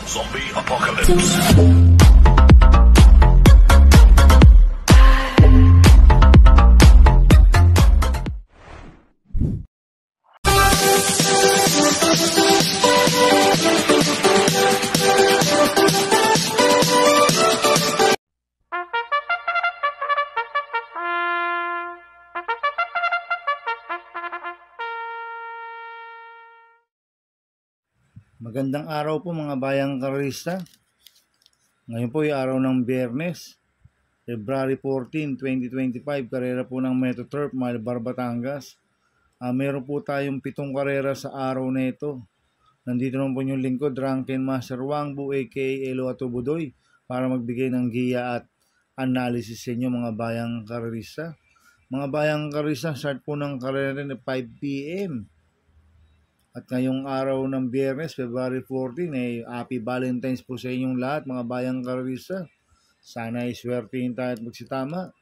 Zombie Apocalypse. Magandang araw po mga bayang karista. Ngayon po ay araw ng Biyernes, February 14, 2025, karera po ng Metroturf, Malbar, Batangas. Meron po tayong 7 karera sa araw na ito. Nandito naman po yung lingkod, Drunken Master Wangbu aka Elo Atubudoy, para magbigay ng giya at analysis sa inyo mga bayang karista. Mga bayang karista, start po ng karera na 5 p.m. At ngayong araw ng Biyernes, February 14, Happy Valentine's po sa inyong lahat, mga bayang karista. Sana ay swertihin tayo at magsitama.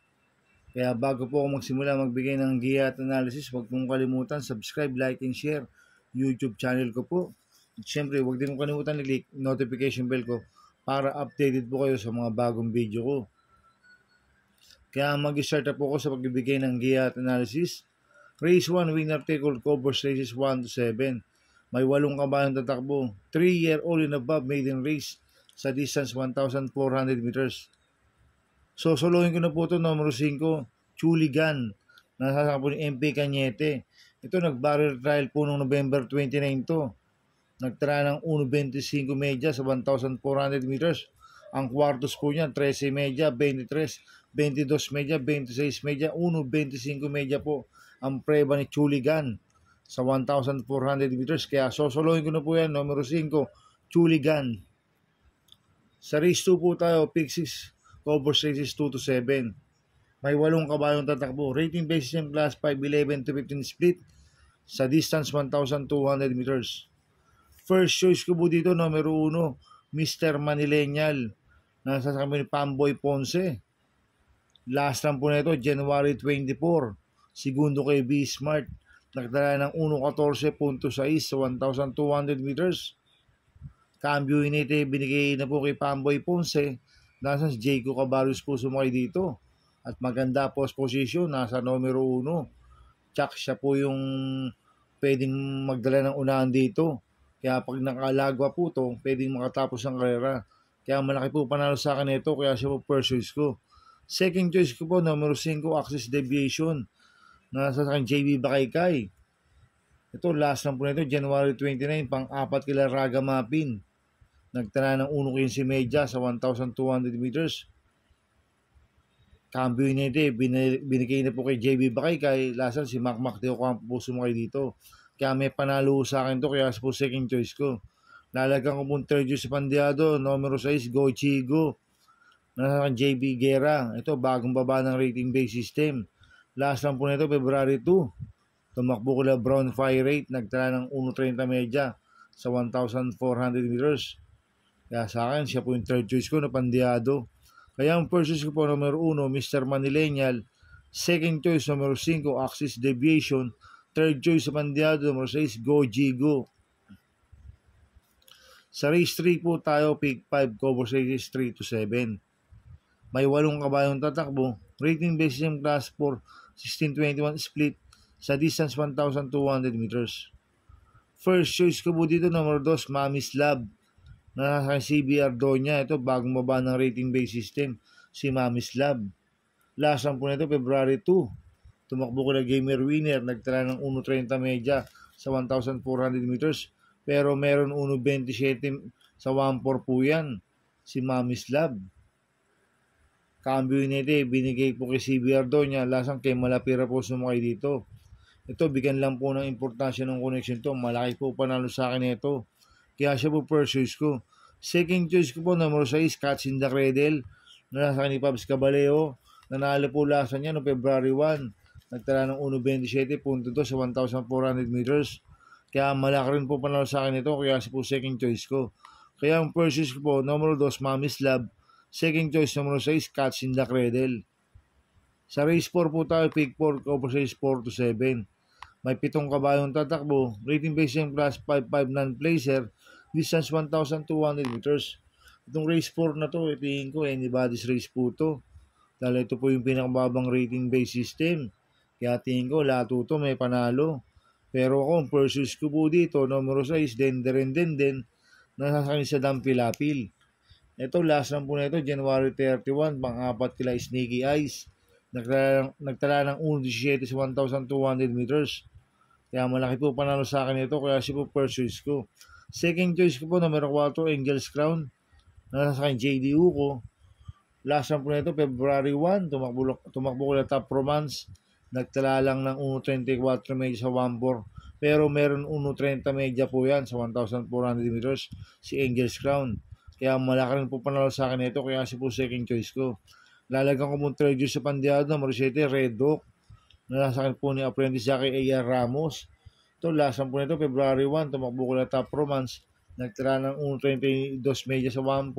Kaya bago po ako magsimula magbigay ng giya at analysis, huwag pong kalimutan, subscribe, like, and share YouTube channel ko po. At syempre, huwag din mong kalimutan i-click notification bell ko para updated po kayo sa mga bagong video ko. Kaya mag-start na po ako sa pagbibigay ng giya at analysis. Race 1, winner take all, covers races 1 to 7. May 8 kabayang tatakbo. 3-year-old and above maiden race sa distance 1,400 meters. So, solohin ko na po ito, numero 5, Chuligan. Nasasakbo ni MP Cañete. Ito, nag-barrel trial po noong November 29 to. Nagtara ng 1.25 media sa 1,400 meters. Ang kwartos po niya, 13 media, 23, 22 media, 26 media, 1.25 media po ang preba ni Chuligan sa 1,400 meters. Kaya sosolohin ko na po yan, numero 5, Chuligan. Sa race 2 po tayo, pick 6, covers races 2 to 7. May 8 kabayong tatakbo. Rating basis ng class 5, 11 to 15 split sa distance 1,200 meters. First choice ko po dito, numero 1, Mr. Manileñal. Nasasakami ni Pamboy Ponce. Last lang po na ito, January 24. Segundo kay B Smart, nagdala ng 1.14.6 sa 1,200 meters. Cambio inite, binigay na po kay Pamboy Ponce. Nasa si Jayco Cabarrus po sumakay dito. At maganda post position, nasa numero 1. Tsak siya po yung pwedeng magdala ng unahan dito. Kaya pag nakalagwa po ito, pwedeng makatapos ang karera. Kaya malaki po panalo sa akin ito, kaya siya po first choice ko. Second choice ko po, numero 5, Access Deviation. Nasa sa akin JB Bakaykay. Ito, last lang po nito, January 29, pang-4 kila Raga Mapin. Nagtala ng 1.15 media sa 1,200 meters. Cambio inite, binigay na po kay JB Bakaykay. Last lang si Macmac Teo Campo po sumakay dito. Kaya may panalo sa akin to, kaya po second choice ko. Lalagyan ko po third choice sa Pandiado, numero 6, Go Chigo. Nasa akin JB Guerra. Ito, bagong baba ng rating base system. Last lang po nito, February 2. Tumakbo ko na Brown Fire Rate. Nagtala ng 1.30 media sa 1,400 meters. Kaya sa akin, siya po yung third choice ko na Pandiado. Kaya ang first choice ko po, numero 1, Mr. Manileñal. Second choice, numero 5, Axis Deviation. Third choice sa Pandiado, numero 6, Go Jigo. Sa race 3 po tayo, pick 5, cover races 3 to 7. May 8 kabayong tatakbo. Rating basis ng class 4, 16-21 split sa distance 1,200 meters. First choice ko po dito, number 2, Mami's Lab. Nasa CBR Doña. Ito, bagong baba ng rating base system, si Mami's Lab. Last lang po nito, February 2. Tumakbo ko na Gamer Winner. Nagtala ng 1.30 media sa 1,400 meters. Pero meron 1.27 sa 1.4 po yan, si Mami's Lab. Cambio inite, binigay po kay CBR Doña. Lasang kay Malapira po sumakay dito. Ito, bigyan lang po ng importansya ng connection to. Malaki po panalo sa akin ito. Kaya siya po first choice ko. Second choice ko po, number 6, Cats in the Cradle. Nasa akin ni Pabs Caballeo. Nanalo po lasa niya noong February 1. Nagtala ng 1.27.2 sa 1,400 meters. Kaya malaki rin po panalo sa akin ito. Kaya siya po second choice ko. Kaya ang first choice ko po, number 2, Mami's Lab. Second choice, number 6, Cats in the Cradle. Sa race 4 po tayo, pick 4, cover race 4 to 7. May 7 kabayong tatakbo. Rating base yung class 5-5 non-placer. Distance 1,200 meters. Itong race 4 na to, tingin ko anybody's race po to. Dahil ito po yung pinakababang rating based system. Kaya tingin ko lahat ito may panalo. Pero ako, ang pursues ko po dito, numero 6, den, nasasakay sa Dampilapil. Ito, last lang po na ito, January 31, pang-apat kila Sneaky Eyes. Nagtala ng 1.17 sa 1,200 meters. Kaya malaki po panalo sa akin ito, kaya siya po pursues ko. Second choice ko po, numero 4, Angel's Crown. Nasasakay JD Uko. Last lang po na ito, February 1, tumakbo ko na Top Romance. Nagtala lang ng 1.34 medya sa 1.4. Pero meron 1.30 medya po yan sa 1,400 meters, si Angel's Crown. Kaya malaki rin po panalo sa akin ito, kaya si po second choice ko. Lalagyan ko mong third choice sa Pandiado, numero 7, Red Oak. Nasasakay po ni Apprentice Jackie A.R. Ramos. Ito, last lang po na ito, February 1, tumakbo ko na Top Romance. Nagtira ng 1.32 medya sa 1.4,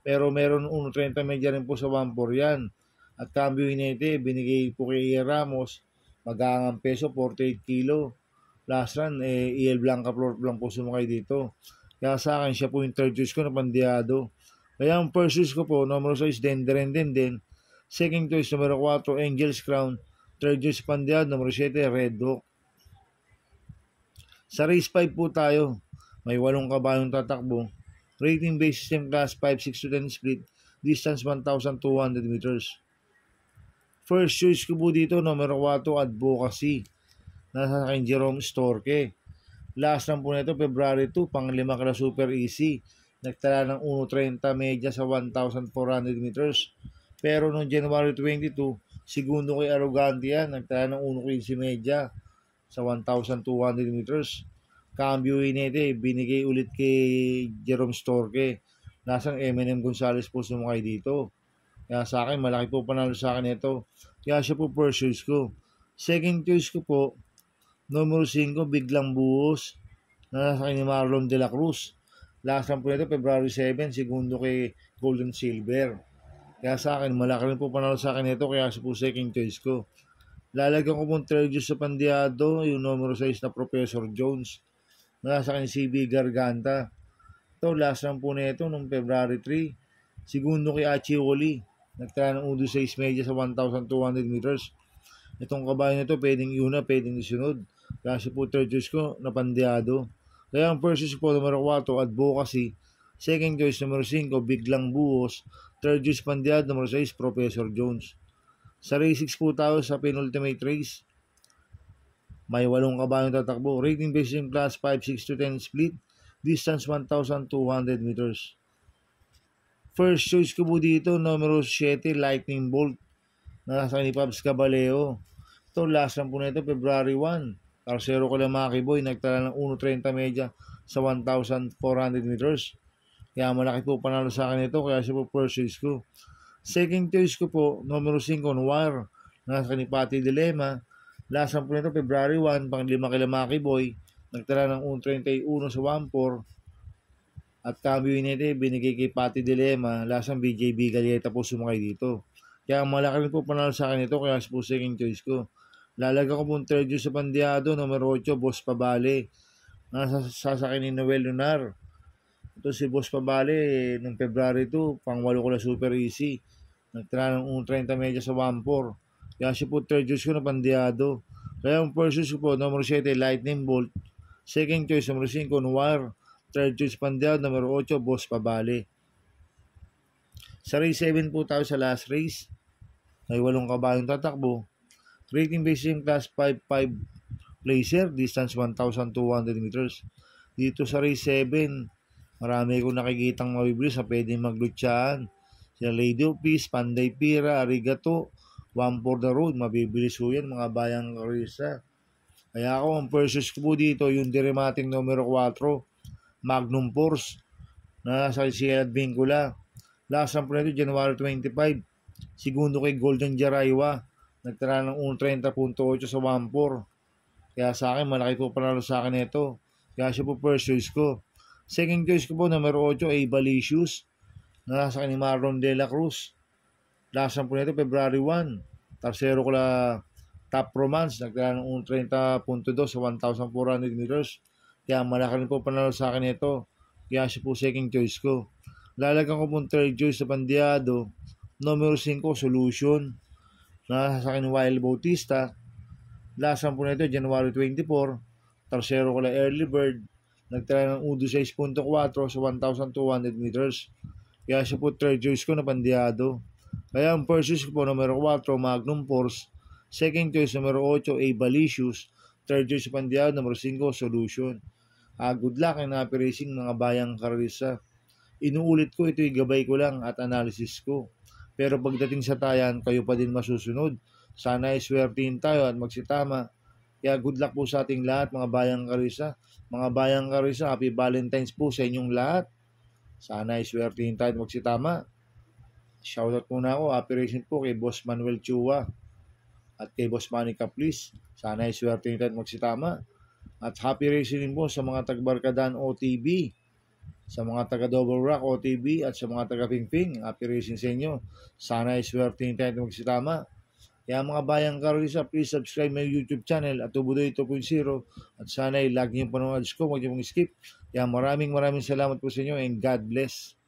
pero meron 1.30 medya rin po sa 1.4 yan. At cambio inete, binigay po kay Ramos, mag-aangang peso, 48 kilo. Last run, EL Blanca floor lang po sumakay dito. Kaya sa akin, siya po yung third choice ko na Pandiado. Kaya ang first choice ko po, numero 6, den. Second choice, numero 4, Angel's Crown. Third choice, Pandiado, numero 7, Red Oak. Sa race 5 po tayo. May 8 kabayong tatakbo. Rating based system class 5, 6 to 10 split. Distance 1,200 meters. First choice ko po dito, numero 4, Advocacy. Nasa akin Jerome Storke. Last lang po nito, February 2, pang 5 kala Super Easy. Nagtala ng 1.30 medya sa 1,400 meters. Pero noong January 22, segundo kay Arrogante yan. Nagtala ng 1.15 medya sa 1,200 meters. Cambio inete, binigay ulit kay Jerome Storke. Nasang M&M Gonzalez po sumakay dito. Kaya sa akin, malaki po panalo sa akin ito. Kaya siya po first choice ko. Second choice ko po, numero 5, Biglang Buhos. Nasakay ni Marlon de la Cruz. Last lang po nito, February 7, segundo kay Golden Silver. Kaya sa akin, malaki rin po panalo sa akin ito. Kaya siya po second choice ko. Lalagyan ko pong third choice sa Pandiado, yung numero 6 na Professor Jones. Nasa akin CB Garganta. Ito, last lang po na ito noong February 3. Segundo kay Achioli. Nagtala ng 1.6 medya sa 1,200 meters. Itong kabayo nito, pwedeng iuna, pwedeng isunod. Kasi po third choice ko, na Pandiado. Kaya ang first choice po, numero 4, Advocacy. Second choice, numero 5, Biglang Buhos. Third choice, Pandiado, numero 6, Professor Jones. Sa race 6 po tayo sa penultimate race. May 8 kabayong tatakbo. Rating based in class 5, 6 to 10 split. Distance 1,200 meters. First choice ko po dito, numero 7, Lightning Bolt. Nasa ni Pabs Caballeo. Ito, last lang po na ito, February 1. Tarsero ko lang Maki Boy, nagtala ng 1.30 medya sa 1,400 meters. Kaya malaki po panalo sa akin ito, kaya siya po first choice ko. Second choice ko po, numero 5, Noir. Nasa ni Pati Dilema. Last lang po nito, February 1, pang 5 kila Maki Boy. Nagtala ng 1.31 sa 1.4. At cambio inete, binigay kay Pati Dilema. Last ang BJB Galieta po sumakay dito. Kaya malaki rin po panalo sa akin ito, kaya po second choice ko. Lalagyan ko pong third choice sa Pandiado, numero 8, Boss Pabale. Nasasakay ni Noel Lunar. Ito si Boss Pabale, noong February 2, pang 8 ko na Super Easy. Nagtala ng 1.30 medya sa 1.4. Kaya siya po third choice ko na Pandiado. Kaya ang first choice ko po, numero 7, Lightning Bolt. Second choice, numero 5, Noir. Third choice, Pandiado. Numero 8, Boss Pabale. Sa race 7 po tayo sa last race. May 8 kabayong tatakbo. Rating based in class 5-5 placer. Distance 1,200 meters. Dito sa race 7, marami kong nakikitang mabibilis na pwedeng maglutsaan. Sila Lady of Peace, Panday Pira, Arigato, One for the Road. Mabibilis po yan, mga bayang karisa. Kaya ako, ang purchase ko po dito, yung Diremating numero 4, Magnum Force, na sa Sierra Vincula. Last lang po nito, January 25. Segundo kay Golden Jaraywa. Nagtala ng 1.30.8 sa 1.4. Kaya sa akin, malaki po panalo sa akin ito. Kaya siya po first choice ko. Second choice ko po, numero 8, Abalicious. Nasa akin ni Marlon de la Cruz. Last lang po nito, February 1. Tarsero ko la Top Romance. Nagtala ng 1.30.2 sa 1,400 meters. Kaya malaki rin po panalo sa akin ito. Kaya siya po second choice ko. Lalagyan ko pong third choice sa Pandiado. Numero 5, Solution. Nasa sa akin Wild Bautista. Lasan po nito, January 24. Tercero ko lang Early Bird. Nagtry ng Udo 6.4 sa 1,200 meters. Kaya siya po third choice ko na Pandiado. Kaya ang first choice ko po, numero 4, Magnum Force. Second choice, numero 8, A Balicious. Third choice sa Pandiado, numero 5, Solution. Good luck and happy racing mga bayang karisa. Inuulit ko, ito'y gabay ko lang at analysis ko. Pero pagdating sa tayan, kayo pa din masusunod. Sana ay swertihin tayo at magsitama. Kaya good luck po sa ating lahat mga bayang karisa. Mga bayang karisa, happy Valentine's po sa inyong lahat. Sana ay swertihin tayo at magsitama. Shoutout muna ako, happy racing po kay Boss Manuel Chua at kay Boss Manny Caplis. Sana ay swertihin tayo at magsitama. At happy racing din po sa mga taga-Barkadan OTB, sa mga taga-Double Rock OTB at sa mga taga-Pingping. Happy racing sa inyo. Sana ay swertihin tayo at magsitama. Kaya mga bayang karisa, please subscribe my YouTube channel at Tubudoy 2.0 at sana ay lagi yung panonood ko, huwag niyo pong skip. Kaya maraming salamat po sa inyo and God bless.